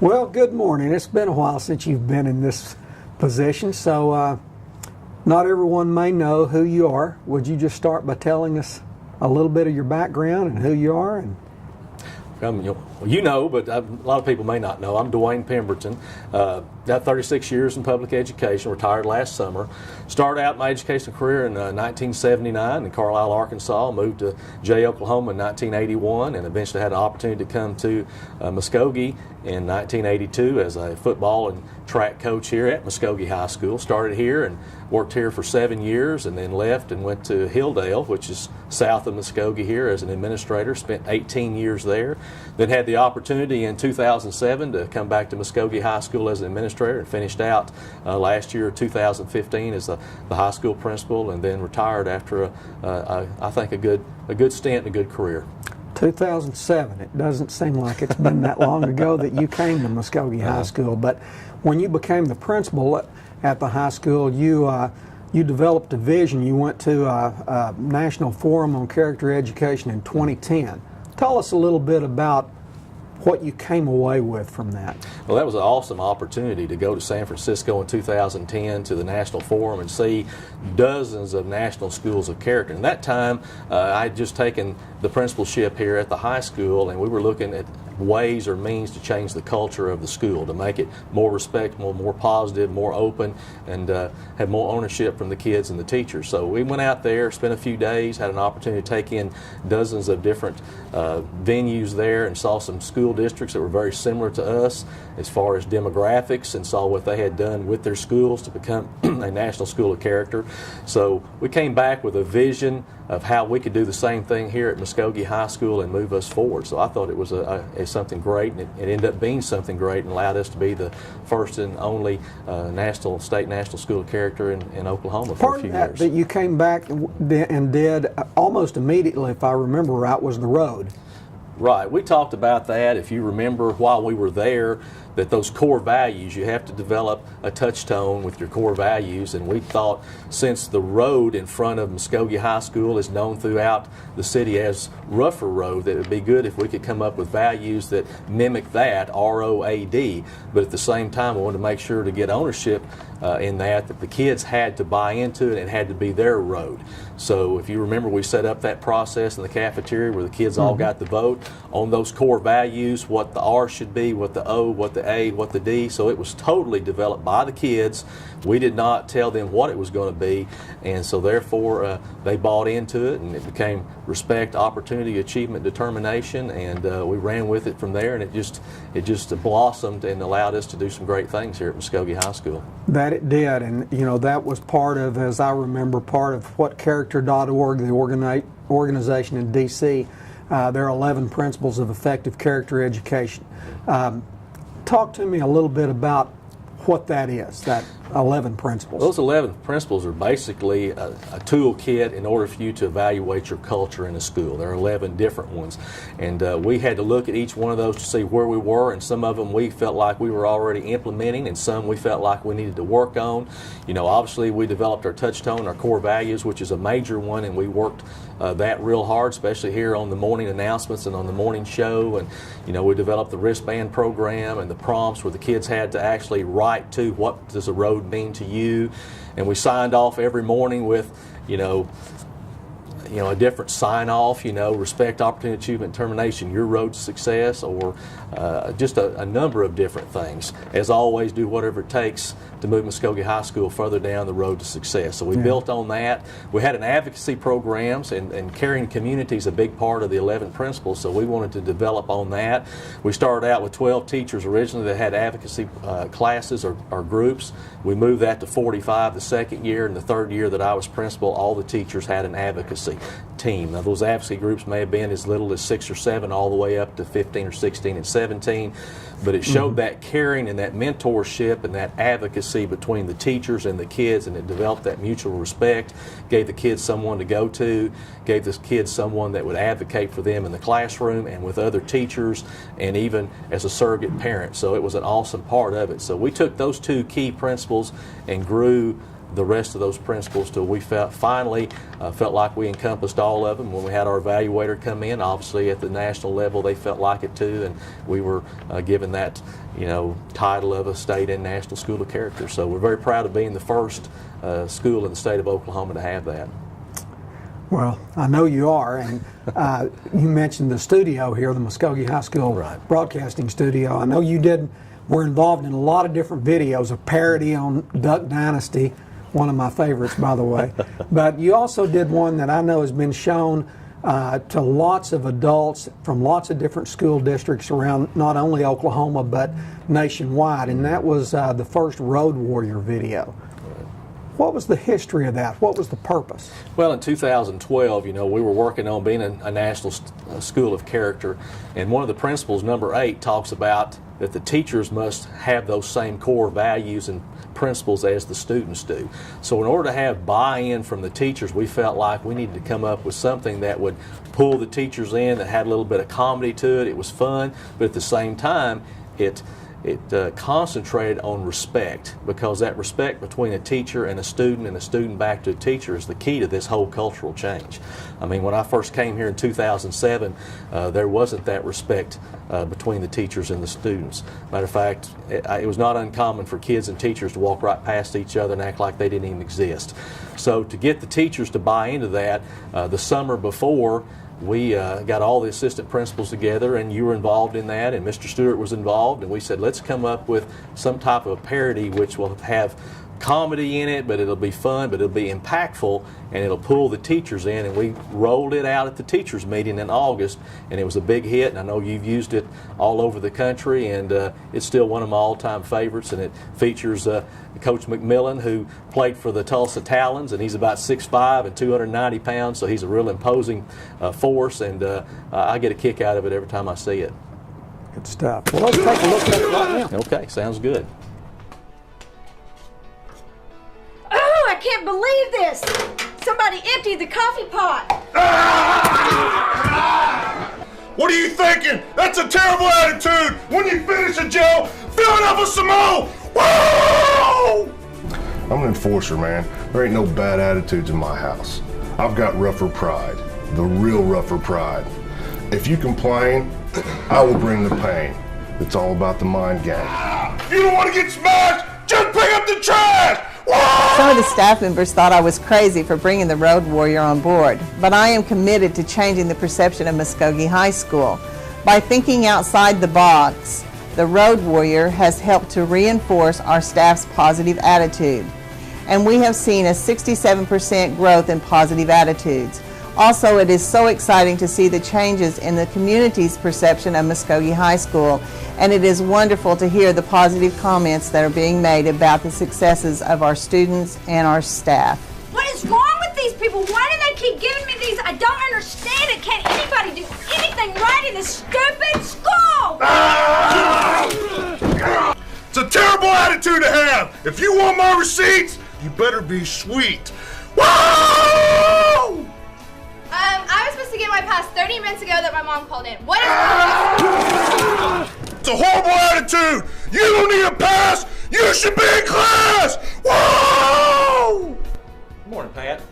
Well, good morning. It's been a while since you've been in this position, so not everyone may know who you are. Would you just start by telling us a little bit of your background and who you are? You know, but a lot of people may not know. I'm Dwayne Pemberton. Got 36 years in public education, retired last summer. Started out my educational career in 1979 in Carlisle, Arkansas. Moved to Jay, Oklahoma in 1981, and eventually had an opportunity to come to Muskogee in 1982 as a football and track coach here at Muskogee High School. Started here and worked here for 7 years, and then left and went to Hilldale, which is south of Muskogee here, as an administrator. Spent 18 years there. Then had the opportunity in 2007 to come back to Muskogee High School as an administrator, and finished out last year, 2015, as the high school principal, and then retired after I think a good stint and a good career. 2007. It doesn't seem like it's been that long ago that you came to Muskogee High School, but when you became the principal at the high school, you developed a vision. You went to a National Forum on Character Education in 2010. Tell us a little bit about what you came away with from that. Well, that was an awesome opportunity to go to San Francisco in 2010 to the National Forum and see dozens of national schools of character. And that time, I had just taken the principalship here at the high school, and we were looking at ways or means to change the culture of the school, to make it more respectable, more positive, more open, and have more ownership from the kids and the teachers. So we went out there, spent a few days, had an opportunity to take in dozens of different venues there, and saw some school districts that were very similar to us as far as demographics, and saw what they had done with their schools to become a national school of character. So we came back with a vision of how we could do the same thing here at Muskogee High School and move us forward. So I thought it was something great, and it ended up being something great, and allowed us to be the first and only state national school of character in Oklahoma for a few years. That you came back and did almost immediately, if I remember right, was the R.O.A.D. Right. We talked about that, if you remember, while we were there, that those core values, you have to develop a touchstone with your core values, and we thought, since the road in front of Muskogee High School is known throughout the city as Rougher Road, that it would be good if we could come up with values that mimic that, R.O.A.D, but at the same time we wanted to make sure to get ownership in that the kids had to buy into it, and it had to be their road. So if you remember, we set up that process in the cafeteria where the kids all got the vote on those core values, what the R should be, what the O, what the A, what the D. So it was totally developed by the kids. We did not tell them what it was going to be, and so therefore they bought into it, and it became respect, opportunity, achievement, determination, and we ran with it from there, and it just blossomed and allowed us to do some great things here at Muskogee High School. That it did, and you know, that was part of, as I remember, part of what OKCharacter.org, the organization in D.C., there are 11 principles of effective character education. Talk to me a little bit about what that is, that 11 principles. Those 11 principles are basically a toolkit in order for you to evaluate your culture in a school. There are 11 different ones, and we had to look at each one of those to see where we were, and some of them we felt like we were already implementing, and some we felt like we needed to work on. You know, obviously we developed our touchstone, our core values, which is a major one, and we worked that real hard, especially here on the morning announcements and on the morning show. And you know, we developed the wristband program and the prompts where the kids had to actually write to what does a road mean to you, and we signed off every morning with a different sign-off, respect, opportunity, achievement, determination, your road to success, or just a number of different things. As always, do whatever it takes to move Muskogee High School further down the road to success. So we built on that. We had an advocacy programs, and caring community is a big part of the 11 principles, so we wanted to develop on that. We started out with 12 teachers originally that had advocacy classes or groups. We moved that to 45 the second year, and the third year that I was principal, all the teachers had an advocacy team. Now, those advocacy groups may have been as little as 6 or 7 all the way up to 15 or 16 and 17, but it showed that caring and that mentorship and that advocacy between the teachers and the kids, and it developed that mutual respect, gave the kids someone to go to, gave the kids someone that would advocate for them in the classroom and with other teachers, and even as a surrogate parent. So it was an awesome part of it. So we took those two key principles and grew the rest of those principals till we finally felt like we encompassed all of them. When we had our evaluator come in, obviously at the national level they felt like it too, and we were given that title of a state and national school of character. So we're very proud of being the first school in the state of Oklahoma to have that. Well, I know you are, and you mentioned the studio here, the Muskogee High School broadcasting studio. I know you were involved in a lot of different videos, a parody on Duck Dynasty, one of my favorites, by the way. But you also did one that I know has been shown to lots of adults from lots of different school districts around not only Oklahoma but nationwide, and that was the first Road Warrior video. What was the history of that? What was the purpose? Well, in 2012, we were working on being a national school of character, and one of the principles, number 8, talks about that the teachers must have those same core values and principles as the students do. So in order to have buy-in from the teachers, we felt like we needed to come up with something that would pull the teachers in, that had a little bit of comedy to it. It was fun, but at the same time, it concentrated on respect, because that respect between a teacher and a student back to a teacher is the key to this whole cultural change. I mean, when I first came here in 2007, there wasn't that respect between the teachers and the students. Matter of fact, it was not uncommon for kids and teachers to walk right past each other and act like they didn't even exist. So to get the teachers to buy into that, the summer before, we got all the assistant principals together, and you were involved in that, and Mr. Stewart was involved, and we said, let's come up with some type of a parody which will have comedy in it, but it'll be fun, but it'll be impactful, and it'll pull the teachers in. And we rolled it out at the teachers meeting in August, and it was a big hit, and I know you've used it all over the country, and it's still one of my all-time favorites, and it features Coach McMillan, who played for the Tulsa Talons, and he's about 6'5" and 290 pounds, so he's a real imposing force, and I get a kick out of it every time I see it. Good stuff. Well, let's take a look at it right now. Okay, sounds good. Oh, I can't believe this! Somebody emptied the coffee pot! What are you thinking? That's a terrible attitude! When you finish a job, fill it up with some more! Whoa! I'm an enforcer, man. There ain't no bad attitudes in my house. I've got rougher pride. The real rougher pride. If you complain, I will bring the pain. It's all about the mind game. If you don't want to get smashed, just pick up the trash! Whoa! Some of the staff members thought I was crazy for bringing the Road Warrior on board, but I am committed to changing the perception of Muskogee High School. By thinking outside the box, the Road Warrior has helped to reinforce our staff's positive attitude, and we have seen a 67% growth in positive attitudes. Also, it is so exciting to see the changes in the community's perception of Muskogee High School, and it is wonderful to hear the positive comments that are being made about the successes of our students and our staff. What is wrong with these people? Why do they keep giving me these? I don't understand it. Can't anybody do anything right in this stupid school? It's a terrible attitude to have. If you want my receipts, you better be sweet. Whoa! I was supposed to get my pass 30 minutes ago that my mom called in. What is It's a horrible attitude. You don't need a pass. You should be in class. Whoa! Good morning, Pat.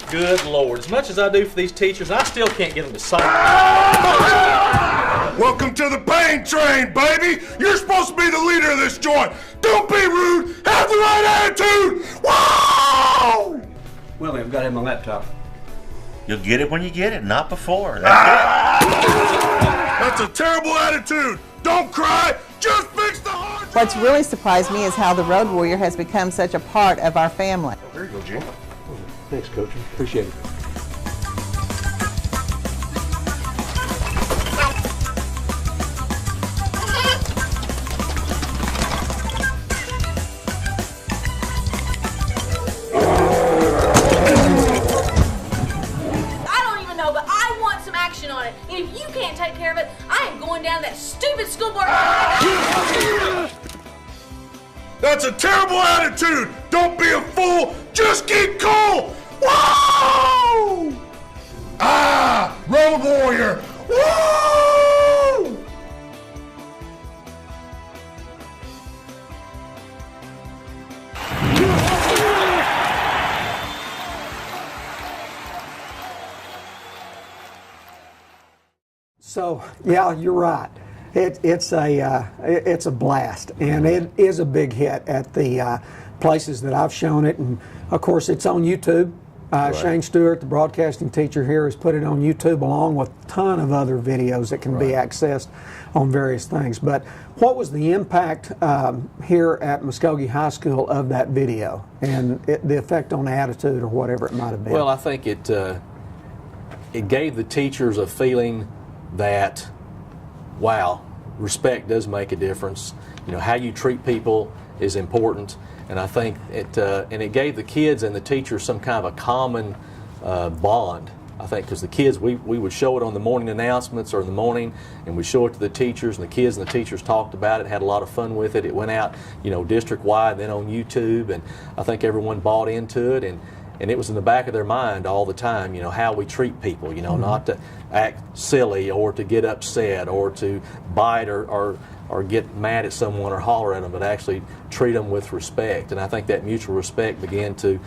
Good Lord. As much as I do for these teachers, I still can't get them to sign. Welcome to the pain train, baby. You're supposed to be the leader of this joint. Don't be rude. Have the right attitude. Whoa! Willie, I've got it in my laptop. You'll get it when you get it, not before. That's That's a terrible attitude. Don't cry. Just fix the hard drive. What's really surprised me is how the Road Warrior has become such a part of our family. There you go, Jim. Thanks, Coach. Appreciate it. on it. And if you can't take care of it, I am going down that stupid school board. That's a terrible attitude. Don't be a fool. Just keep cool. Whoa! Ah, Road Warrior. Woo! So, yeah, you're right. It's a blast, and it is a big hit at the places that I've shown it. And, of course, it's on YouTube. Shane Stewart, the broadcasting teacher here, has put it on YouTube along with a ton of other videos that can be accessed on various things. But what was the impact here at Muskogee High School of that video and the effect on attitude or whatever it might have been? Well, I think it gave the teachers a feeling that, wow, respect does make a difference. You know, how you treat people is important. And I think it gave the kids and the teachers some kind of a common bond. I think because the kids, we would show it on the morning announcements or in the morning, and we show it to the teachers, and the kids and the teachers talked about it, had a lot of fun with it. It went out, you know, district-wide, then on YouTube, and I think everyone bought into it, and it was in the back of their mind all the time, you know, how we treat people, you know, not to act silly or to get upset or to bite or get mad at someone or holler at them, but actually treat them with respect. And I think that mutual respect began to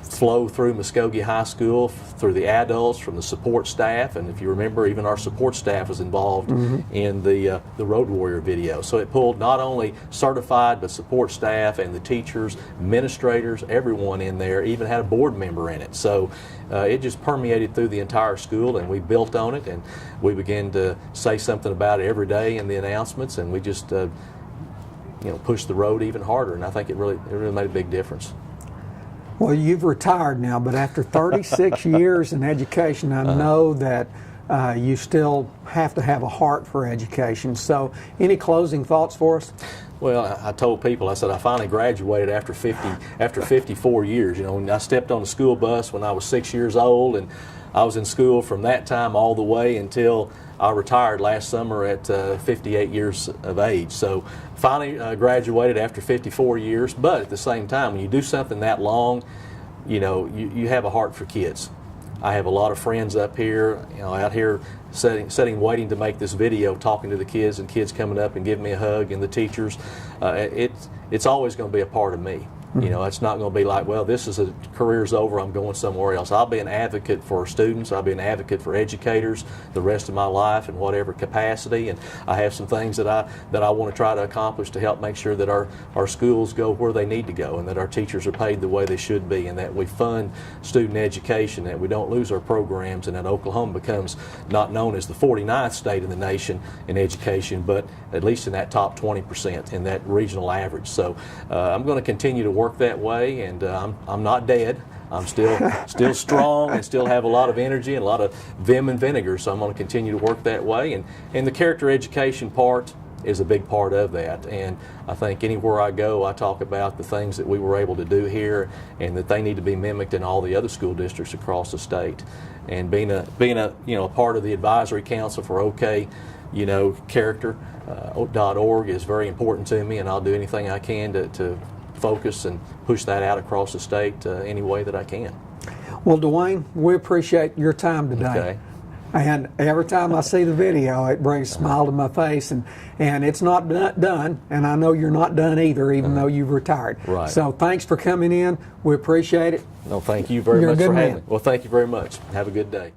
flow through Muskogee High School, through the adults, from the support staff, and if you remember, even our support staff was involved in the Road Warrior video. So it pulled not only certified, but support staff and the teachers, administrators, everyone in there, even had a board member in it. So it just permeated through the entire school, and we built on it, and we began to say something about it every day in the announcements, and we just you know, pushed the road even harder, and I think it really made a big difference. Well, you've retired now, but after 36 years in education, I know that you still have to have a heart for education. So, any closing thoughts for us? Well, I told people, I said I finally graduated after 54 years. You know, and I stepped on the school bus when I was 6 years old, and I was in school from that time all the way until I retired last summer at 58 years of age. So finally graduated after 54 years, but at the same time, when you do something that long, you know, you have a heart for kids. I have a lot of friends up here, you know, out here sitting waiting to make this video, talking to the kids, and kids coming up and giving me a hug, and the teachers. It's always going to be a part of me. You know, it's not going to be like, well, this is career's over, I'm going somewhere else. I'll be an advocate for students. I'll be an advocate for educators the rest of my life in whatever capacity. And I have some things that I want to try to accomplish to help make sure that our schools go where they need to go, and that our teachers are paid the way they should be, and that we fund student education, that we don't lose our programs, and that Oklahoma becomes not known as the 49th state in the nation in education, but at least in that top 20% in that regional average. So I'm going to continue to work that way, and I'm not dead. I'm still strong and still have a lot of energy and a lot of vim and vinegar, so I'm going to continue to work that way. And the character education part is a big part of that, and I think anywhere I go, I talk about the things that we were able to do here, and that they need to be mimicked in all the other school districts across the state. And being a you know, a part of the advisory council for OK, you know, Character.org is very important to me, and I'll do anything I can to focus and push that out across the state any way that I can. Well, Dwayne, we appreciate your time today. Okay. And every time I see the video, it brings a smile to my face, and it's not done, and I know you're not done either, even though you've retired. Right. So thanks for coming in. We appreciate it. No, thank you very much for having me. Well, thank you very much. Have a good day.